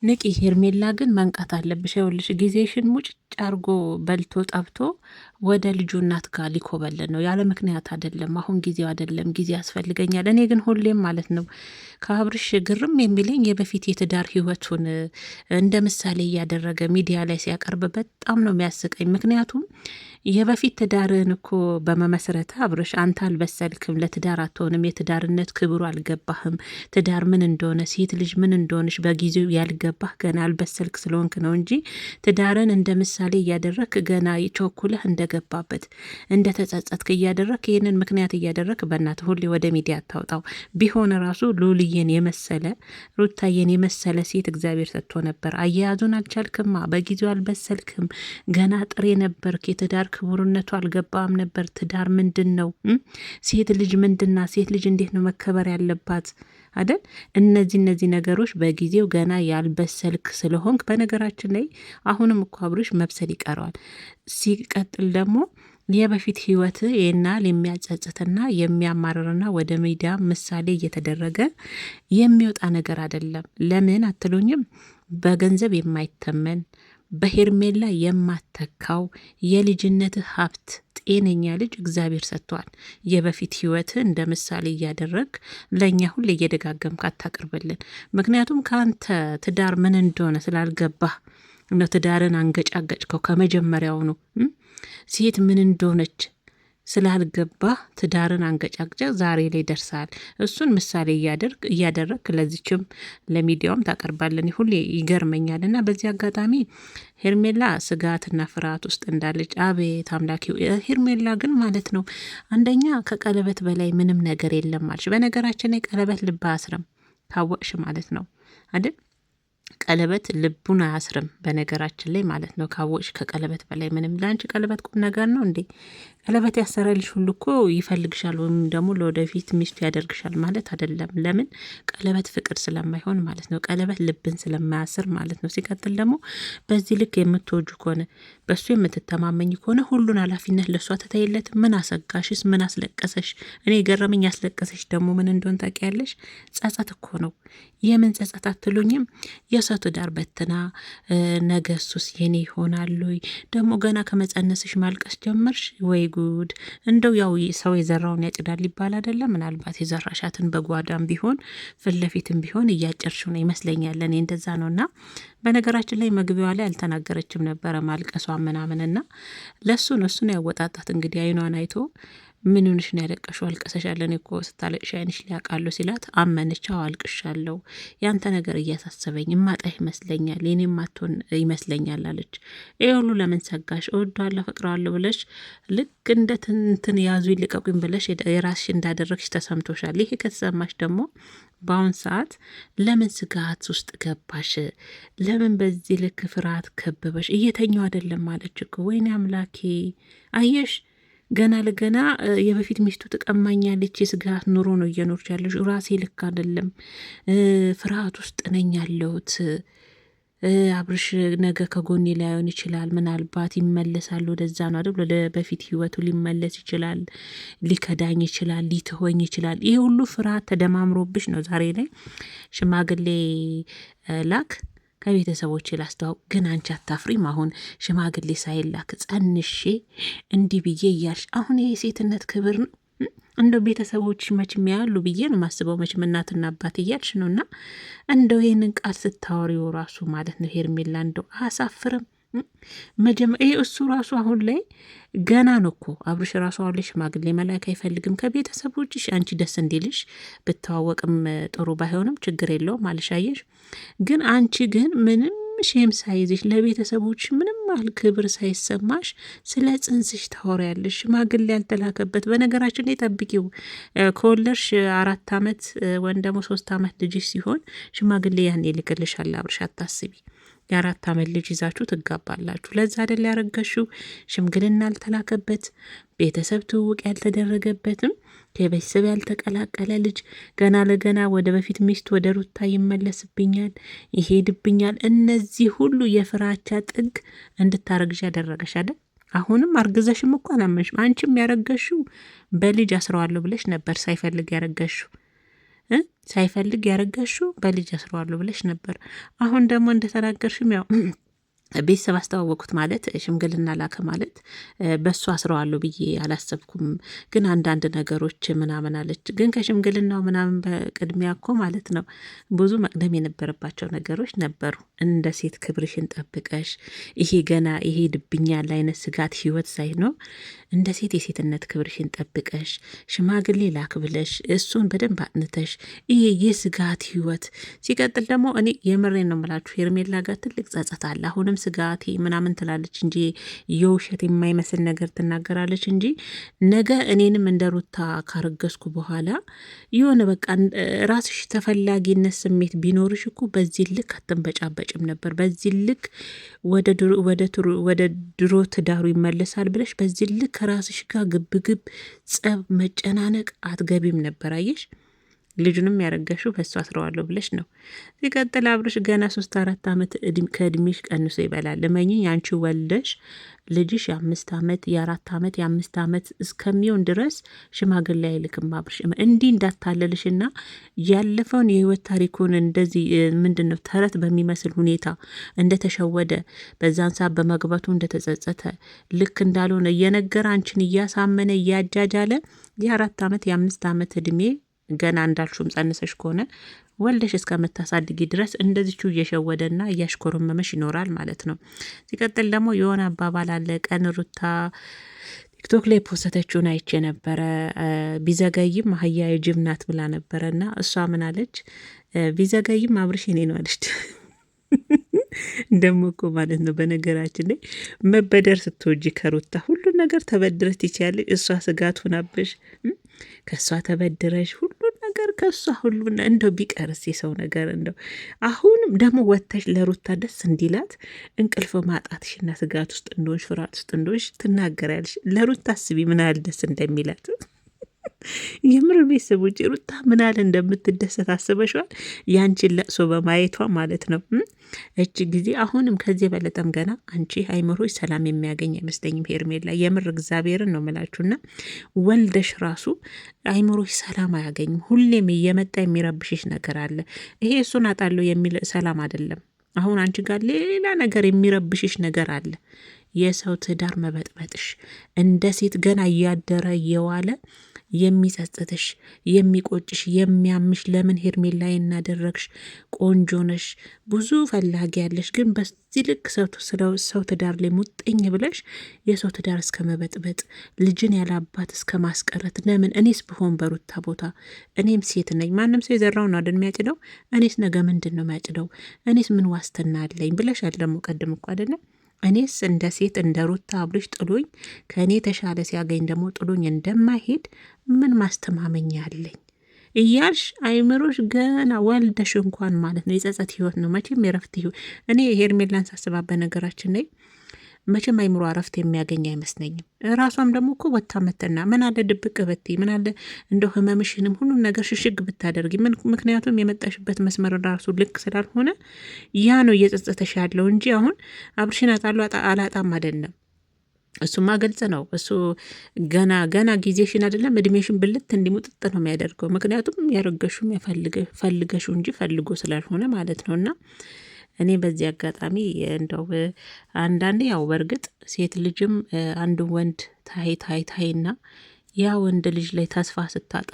ንቂ ሄርሜላ ግን መንቃት አለብሽ። ይኸውልሽ ጊዜሽን ሙጭጭ አርጎ በልቶ ጠብቶ ወደ ልጁ እናት ጋር ሊኮበልን ነው። ያለ ምክንያት አይደለም። አሁን ጊዜው አይደለም። ጊዜ ያስፈልገኛል። እኔ ግን ሁሌም ማለት ነው ከአብርሽ ግርም የሚለኝ የበፊት የትዳር ህይወቱን እንደ ምሳሌ እያደረገ ሚዲያ ላይ ሲያቀርብ በጣም ነው የሚያስቀኝ። ምክንያቱም የበፊት ትዳርን እኮ በመመስረት አብርሽ አንተ አልበሰልክም፣ ለትዳር አትሆንም፣ የትዳርነት ክብሩ አልገባህም፣ ትዳር ምን እንደሆነ ሴት ልጅ ምን እንደሆነች በጊዜው ያልገባህ ገና አልበሰልክ ስለሆንክ ነው እንጂ ትዳርን እንደ ምሳሌ እያደረክ ገና ቸኩለህ እንደገባበት እንደተጸጸትክ እያደረክ ይህንን ምክንያት እያደረክ በእናት ሁሌ ወደ ሚዲያ አታውጣው። ቢሆን ራሱ ሉልዬን የመሰለ ሩታዬን የመሰለ ሴት እግዚአብሔር ሰጥቶ ነበር። አያያዙን አልቻልክማ፣ በጊዜው አልበሰልክም፣ ገና ጥሬ ነበርክ፣ የትዳር ክቡርነቱ አልገባም ነበር። ትዳር ምንድን ነው? ሴት ልጅ ምንድና? ሴት ልጅ እንዴት ነው መከበር ያለባት አይደል? እነዚህ ነገሮች በጊዜው ገና ያልበሰልክ ስለሆንክ፣ በነገራችን ላይ አሁንም እኮ አብርሽ መብሰል ይቀረዋል። ሲቀጥል ደግሞ የበፊት ህይወት ይናል የሚያጸጽትና የሚያማርርና ወደ ሚዲያ ምሳሌ እየተደረገ የሚወጣ ነገር አይደለም። ለምን አትሉኝም? በገንዘብ የማይተመን በሄርሜላ የማተካው የልጅነት ሀብት ጤነኛ ልጅ እግዚአብሔር ሰጥቷል። የበፊት ህይወት እንደ ምሳሌ እያደረግ ለእኛ ሁሌ እየደጋገምክ አታቅርብልን። ምክንያቱም ከአንተ ትዳር ምን እንደሆነ ስላልገባህ ነው ትዳርን አንገጫገጭከው። ከመጀመሪያውኑ ሴት ምን እንደሆነች ስላልገባ ትዳርን አንገጫግጨ ዛሬ ላይ ደርሳል። እሱን ምሳሌ እያደረግ ለዚችም ለሚዲያውም ታቀርባለን። ሁሌ ይገርመኛል። እና በዚህ አጋጣሚ ሄርሜላ ስጋትና ፍርሃት ውስጥ እንዳለች አቤት አምላኪው። ሄርሜላ ግን ማለት ነው አንደኛ ከቀለበት በላይ ምንም ነገር የለም አለች። በነገራችን ላይ ቀለበት ልብ አያስርም ካወቅሽ ማለት ነው አይደል? ቀለበት ልቡን አያስርም በነገራችን ላይ ማለት ነው። ካወቅሽ ከቀለበት በላይ ምንም። ለአንቺ ቀለበት ቁም ነገር ነው እንዴ? ቀለበት ያሰረልሽ ሁሉ እኮ ይፈልግሻል ወይም ደግሞ ለወደፊት ሚስቱ ያደርግሻል ማለት አይደለም። ለምን? ቀለበት ፍቅር ስለማይሆን ማለት ነው። ቀለበት ልብን ስለማያስር ማለት ነው። ሲቀጥል ደግሞ በዚህ ልክ የምትወጁ ከሆነ በሱ የምትተማመኝ ከሆነ ሁሉን ኃላፊነት ለእሷ ትተይለት። ምን አሰጋሽስ? ምን አስለቀሰሽ? እኔ ገረመኝ። ያስለቀሰሽ ደግሞ ምን እንደሆን ታውቂያለሽ? ጸጸት እኮ ነው። የምን ጸጸት አትሉኝም? የሰው ትዳር በትና ነገ እሱስ የኔ ይሆናሉ። ደግሞ ገና ከመጸነስሽ ማልቀስ ጀመርሽ ወይ ጉድ! እንደው ያው ሰው የዘራውን ያጭዳል ይባል አይደለም? ምናልባት የዘራሻትን በጓዳም ቢሆን ፊት ለፊትም ቢሆን እያጨርሽው ነው ይመስለኛል። እኔ እንደዛ ነውና በነገራችን ላይ መግቢያዋ ላይ አልተናገረችም ነበረ ማልቀሷ ምናምንና ለሱ ነው እሱን ያወጣጣት እንግዲህ አይኗን አይቶ ምን ሆነሽ ነው ያለቀሽው? አልቀሰሻል። እኔ እኮ ስታለቅሽ አይንሽ ሊያውቃለሁ ሲላት አመነቻው። አልቅሻለሁ፣ ያንተ ነገር እያሳሰበኝ እማጣ ይመስለኛል፣ የኔም ማትሆን ይመስለኛል አለች። ይህ ሁሉ ለምን ሰጋሽ? እወደዋለሁ ፈቅረዋለሁ ብለሽ ልክ እንደ ትንትን ያዙ ይልቀቁኝ ብለሽ የራስሽ እንዳደረግሽ ተሰምቶሻል። ይሄ ከተሰማሽ ደግሞ በአሁን ሰዓት ለምን ስጋት ውስጥ ገባሽ? ለምን በዚህ ልክ ፍርሃት ከበበሽ? እየተኛው አይደለም አለች እኮ። ወይኔ አምላኬ! አየሽ ገና ለገና የበፊት ሚስቱ ትቀማኛለች። የስጋት ኑሮ ነው እየኖርች ያለች። ራሴ ልክ አይደለም፣ ፍርሃት ውስጥ ነኝ ያለሁት። አብርሽ ነገ ከጎኔ ላይሆን ይችላል። ምናልባት ይመለሳል ወደዛ ነው አይደል? ወደ በፊት ህይወቱ ሊመለስ ይችላል፣ ሊከዳኝ ይችላል፣ ሊትሆኝ ይችላል። ይህ ሁሉ ፍርሃት ተደማምሮብሽ ነው ዛሬ ላይ ሽማግሌ ላክ ከቤተሰቦች ላስተዋውቅ። ግን አንቺ አታፍሪም? አሁን ሽማግሌ ሳይላክ ጸንሼ እንዲህ ብዬ እያልሽ አሁን የሴትነት ክብር ነው? እንደው ቤተሰቦች መችም ያሉ ብዬ ነው ማስበው። መችም እናትና አባት እያልሽ ነው። እና እንደው ይህንን ቃል ስታወሪው ራሱ ማለት ነው ሄርሜላ እንደው አያሳፍርም? ይሄ እሱ ራሱ አሁን ላይ ገና ነው እኮ አብርሽ ራሱ አሁን ላይ ሽማግሌ መላክ አይፈልግም ከቤተሰቦችሽ። አንቺ ደስ እንዲልሽ ብተዋወቅም ጥሩ ባይሆንም ችግር የለውም አልሻየሽ። ግን አንቺ ግን ምንም ሼም ሳይዝሽ ለቤተሰቦች ምንም ያህል ክብር ሳይሰማሽ ስለ ጽንስሽ ታወሪያለሽ። ሽማግሌ ያልተላከበት በነገራችን ላይ ጠብቂው። ከወለድሽ 4 ዓመት ወይም ደግሞ 3 ዓመት ልጅሽ ሲሆን ሽማግሌ ያን ይልክልሻል አብርሽ፣ አታስቢ። የ4 ዓመት ልጅ ይዛችሁ ትጋባላችሁ። ለዛ አይደል ያረገሽው? ሽምግልና ያልተላከበት ቤተሰብ ትውውቅ ያልተደረገበትም ከቤተሰብ ያልተቀላቀለ ልጅ ገና ለገና ወደ በፊት ሚስት ወደ ሩታ ይመለስብኛል፣ ይሄድብኛል። እነዚህ ሁሉ የፍራቻ ጥግ እንድታረግሽ ያደረገሽ አይደል? አሁንም አርግዘሽም እኮ አላመንሽም። አንቺም ያረገሽው በልጅ አስረዋለሁ ብለሽ ነበር ሳይፈልግ ያረገሽው። ሳይፈልግ ያረገሽው በልጅ አስረዋለሁ ብለሽ ነበር። አሁን ደግሞ እንደተናገርሽም ያው ቤተሰብ አስተዋወቁት ማለት ሽምግልና ላከ ማለት በሱ አስረዋለሁ ብዬ አላሰብኩም። ግን አንዳንድ ነገሮች ምናምን አለች። ግን ከሽምግልናው ምናምን በቅድሚያ እኮ ማለት ነው ብዙ መቅደም የነበረባቸው ነገሮች ነበሩ። እንደ ሴት ክብርሽን ጠብቀሽ ይሄ ገና ይሄ ድብኛል አይነት ስጋት ህይወት ሳይኖር እንደ ሴት የሴትነት ክብርሽን ጠብቀሽ ሽማግሌ ላክ ብለሽ እሱን በደንብ አጥንተሽ ይሄ የስጋት ህይወት ሲቀጥል ደግሞ እኔ የምሬን ነው የምላችሁ ሄርሜላ ጋር ትልቅ ጸጸት አለ። አሁንም ስጋቴ ምናምን ትላለች እንጂ የውሸት የማይመስል ነገር ትናገራለች እንጂ ነገ እኔንም እንደ ሩታ ካረገዝኩ በኋላ የሆነ በቃ ራስሽ ተፈላጊነት ስሜት ቢኖርሽ እኮ በዚህ ልክ አትንበጫበጭም ነበር። በዚህ ልክ ወደ ድሮ ትዳሩ ይመለሳል ብለሽ በዚህ ልክ ከራስሽ ጋር ግብግብ፣ ጸብ፣ መጨናነቅ አትገቢም ነበር። አየሽ ልጁንም ያረገሽው በሱ አስረዋለሁ ብለሽ ነው። ሲቀጥል አብርሽ ገና 3-4 ዓመት ከእድሜሽ ቀንሶ ይበላል። እመኚኝ አንቺ ወልደሽ ልጅሽ የ5 ዓመት የ4 ዓመት የ5 ዓመት እስከሚሆን ድረስ ሽማግሌ አይልክም አብርሽ። እንዲህ እንዳታለልሽና ያለፈውን የህይወት ታሪኩን እንደዚህ ምንድን ነው ተረት በሚመስል ሁኔታ እንደተሸወደ በዛን ሰዓት በመግባቱ እንደተጸጸተ ልክ እንዳልሆነ እየነገረ አንቺን እያሳመነ እያጃጃለ የ4 ዓመት የ5 ዓመት እድሜ ገና እንዳልሹም ጸንሰሽ ከሆነ ወልደሽ እስከምታሳድጊ ድረስ እንደዚቹ እየሸወደና እያሽኮረመመሽ ይኖራል ማለት ነው። ሲቀጥል ደግሞ የሆነ አባባል አለ። ቀን ሩታ ቲክቶክ ላይ ፖስተችውን አይቼ ነበረ። ቢዘገይም አህያ የጅብ ናት ብላ ነበረ እና እሷ ምን አለች? ቢዘገይም አብርሽ የኔ ነው አለች። ደግሞ እኮ ማለት ነው በነገራችን ላይ መበደር ስትወጂ ከሩታ ሁሉን ነገር ተበድረሽ ትችያለሽ። እሷ ስጋት ሆናብሽ ከእሷ ተበድረሽ ሁሉን ነገር ከእሷ ሁሉን እንደው ቢቀርስ የሰው ነገር እንደው አሁንም ደግሞ ወጥተሽ ለሩታ ደስ እንዲላት እንቅልፍ ማጣትሽና ስጋት ውስጥ እንደሆንሽ ፍርሃት ውስጥ እንደሆንሽ ትናገሪያለሽ። ለሩታ አስቢ ምን ያህል ደስ እንደሚላት የምር ቤተሰቦች ሩታ ምን ያህል እንደምትደሰት አስበሽዋል? ያንቺን ለቅሶ በማየቷ ማለት ነው። እች ጊዜ አሁንም ከዚህ የበለጠም ገና አንቺ አይምሮች ሰላም የሚያገኝ አይመስለኝም ሄርሜላ። የምር እግዚአብሔርን ነው ምላችሁና ወልደሽ ራሱ አይምሮች ሰላም አያገኝም። ሁሌም እየመጣ የሚረብሽሽ ነገር አለ። ይሄ እሱን አጣለሁ የሚል ሰላም አይደለም። አሁን አንቺ ጋር ሌላ ነገር የሚረብሽሽ ነገር አለ። የሰው ትዳር መበጥበጥሽ እንደ ሴት ገና እያደረ እየዋለ የሚጸጽትሽ የሚቆጭሽ የሚያምሽ ለምን ሄርሜላ እናደረግሽ? ቆንጆ ነሽ፣ ብዙ ፈላጊ ያለሽ፣ ግን በዚህ ልክ ሰው ትዳር ላይ ሙጥኝ ብለሽ የሰው ትዳር እስከ መበጥበጥ ልጅን ያላባት እስከ ማስቀረት ለምን? እኔስ ብሆን በሩታ ቦታ እኔም ሴት ነኝ። ማንም ሰው የዘራውን ነው አይደል የሚያጭደው? እኔስ ነገ ምንድን ነው የሚያጭደው? እኔስ ምን ዋስትና አለኝ ብለሻል። ደግሞ ቀድም እኮ አይደለም እኔስ እንደ ሴት እንደ ሩታ አብርሽ ጥሎኝ ከእኔ ተሻለ ሲያገኝ ደግሞ ጥሎኝ እንደማይሄድ ምን ማስተማመኛ አለኝ እያልሽ አይምሮሽ ገና ወልደሽ እንኳን ማለት ነው የጸጸት ህይወት ነው መቼም የረፍት ህይወት። እኔ ሄርሜላን ሳስባ በነገራችን ላይ መቼም አይምሮ እረፍት የሚያገኝ አይመስለኝም። ራሷም ደግሞ እኮ ወታ መተና ምን አለ ድብቅ በቲ ምን አለ እንደው ህመምሽንም ሁሉም ነገር ሽሽግ ብታደርጊ ምክንያቱም የመጣሽበት መስመር ራሱ ልክ ስላልሆነ ያ ነው እየጸጸተሽ ያለው እንጂ አሁን አብርሽን አጣሉ አላጣም አይደለም። እሱማ ግልጽ ነው። እሱ ገና ጊዜሽን አይደለም እድሜሽን ብልት እንዲሙጥጥ ነው የሚያደርገው። ምክንያቱም ያረገሹም ፈልገሹ እንጂ ፈልጎ ስላልሆነ ማለት ነው። እና እኔ በዚህ አጋጣሚ እንደው አንዳንዴ ያው በእርግጥ ሴት ልጅም አንድ ወንድ ታይና ያ ወንድ ልጅ ላይ ተስፋ ስታጣ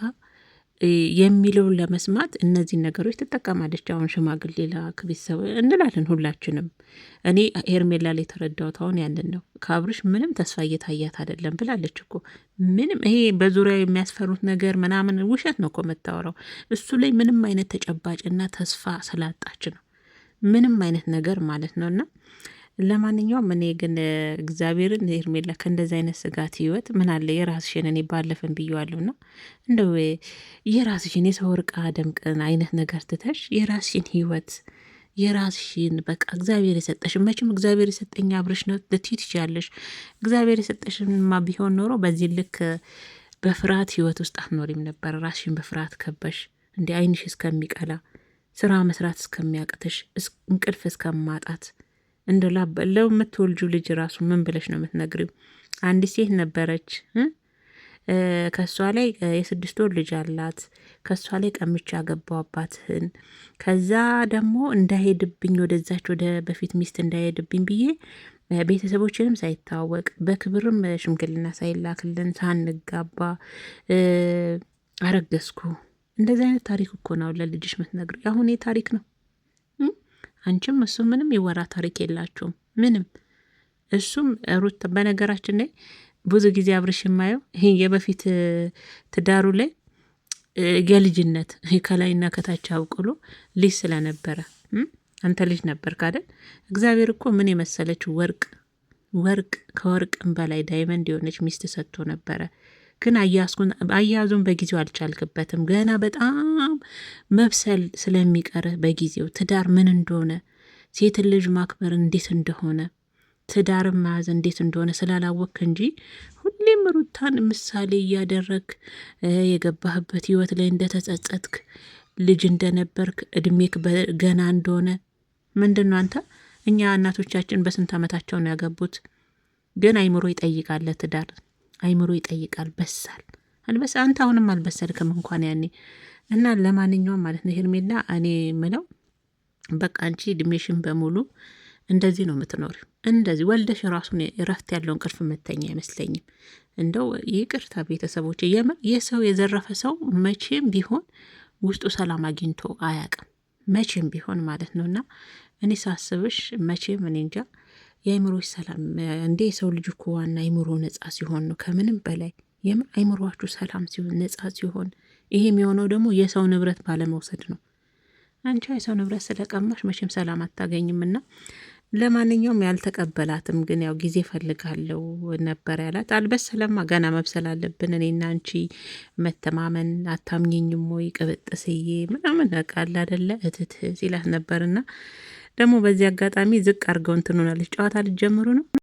የሚለውን ለመስማት እነዚህን ነገሮች ትጠቀማለች። አሁን ሽማግሌ ላክ ቤተሰብ እንላለን ሁላችንም። እኔ ሄርሜላ ላይ የተረዳሁት አሁን ያንን ነው። ከአብርሽ ምንም ተስፋ እየታያት አይደለም ብላለች እኮ። ምንም ይሄ በዙሪያው የሚያስፈሩት ነገር ምናምን ውሸት ነው እኮ የምታወራው። እሱ ላይ ምንም አይነት ተጨባጭና ተስፋ ስላጣች ነው ምንም አይነት ነገር ማለት ነው። እና ለማንኛውም እኔ ግን እግዚአብሔርን ሄርሜላ ከእንደዚህ አይነት ስጋት ህይወት ምን አለ የራስሽን እኔ ባለፈን ብዬዋለሁና እንደው የራስሽን የሰው እርቃ ደምቅን አይነት ነገር ትተሽ የራስሽን ህይወት የራስሽን በቃ እግዚአብሔር የሰጠሽን መቼም እግዚአብሔር የሰጠኝ አብርሽ ነው ልትይ ትችያለሽ። እግዚአብሔር የሰጠሽንማ ቢሆን ኖሮ በዚህ ልክ በፍርሃት ህይወት ውስጥ አትኖሪም ነበር። ራስሽን በፍርሃት ከበሽ እንዲ አይንሽ እስከሚቀላ ስራ መስራት እስከሚያቅትሽ እንቅልፍ እስከማጣት እንደ ለምትወልጁ ልጅ ራሱ ምን ብለሽ ነው የምትነግሪው? አንዲት ሴት ነበረች ከሷ ላይ የ6 ወር ልጅ አላት። ከሷ ላይ ቀምቻ አገባው አባትህን። ከዛ ደግሞ እንዳይሄድብኝ ወደዛች ወደ በፊት ሚስት እንዳይሄድብኝ ብዬ ቤተሰቦችንም ሳይታወቅ በክብርም ሽምግልና ሳይላክልን ሳንጋባ አረገዝኩ። እንደዚህ አይነት ታሪክ እኮ ነው ለልጅሽ ምትነግር። አሁን ታሪክ ነው። አንቺም እሱም ምንም የወራ ታሪክ የላችሁም ምንም። እሱም ሩት በነገራችን ላይ ብዙ ጊዜ አብርሽ የማየው ይሄ የበፊት ትዳሩ ላይ የልጅነት ከላይና ከታች አውቅሎ ልጅ ስለነበረ አንተ ልጅ ነበር ካደል። እግዚአብሔር እኮ ምን የመሰለች ወርቅ ከወርቅም በላይ ዳይመንድ የሆነች ሚስት ሰጥቶ ነበረ። ግን አያያዙን በጊዜው አልቻልክበትም። ገና በጣም መብሰል ስለሚቀርህ በጊዜው ትዳር ምን እንደሆነ፣ ሴትን ልጅ ማክበር እንዴት እንደሆነ፣ ትዳርን መያዝ እንዴት እንደሆነ ስላላወቅክ እንጂ ሁሌም ሩታን ምሳሌ እያደረግ የገባህበት ህይወት ላይ እንደተጸጸትክ፣ ልጅ እንደነበርክ፣ እድሜክ ገና እንደሆነ ምንድን ነው አንተ። እኛ እናቶቻችን በስንት ዓመታቸው ነው ያገቡት? ግን አይምሮ ይጠይቃል ለትዳር አይምሮ ይጠይቃል። አልበሳ አንተ አሁንም አልበሰልክም እንኳን ያኔ። እና ለማንኛውም ማለት ነው ሄርሜላ፣ እኔ ምለው በቃ አንቺ እድሜሽን በሙሉ እንደዚህ ነው የምትኖሪው። እንደዚህ ወልደሽ ራሱን እረፍት ያለው እንቅልፍ መተኛ አይመስለኝም። እንደው ይቅርታ ቤተሰቦች፣ የሰው የዘረፈ ሰው መቼም ቢሆን ውስጡ ሰላም አግኝቶ አያውቅም። መቼም ቢሆን ማለት ነው። እና እኔ ሳስብሽ መቼም እኔ እንጃ የአይምሮች ሰላም እንዴ! የሰው ልጅ እኮ ዋና አይምሮ ነጻ ሲሆን ነው ከምንም በላይ። የምን አይምሮአችሁ ሰላም ሲሆን ነጻ ሲሆን፣ ይሄ የሚሆነው ደግሞ የሰው ንብረት ባለመውሰድ ነው። አንቺ የሰው ንብረት ስለቀማሽ መቼም ሰላም አታገኝምና ለማንኛውም ያልተቀበላትም ግን ያው ጊዜ ፈልጋለው ነበር ያላት። አልበሰለማ፣ ገና መብሰል አለብን እኔና አንቺ መተማመን። አታምኘኝም ወይ ቅብጥስዬ ምናምን ነቃል አደለ እትት ሲላት ነበርና ደግሞ በዚህ አጋጣሚ ዝቅ አድርገው እንትኑናለች ጨዋታ ልጀምሩ ነው።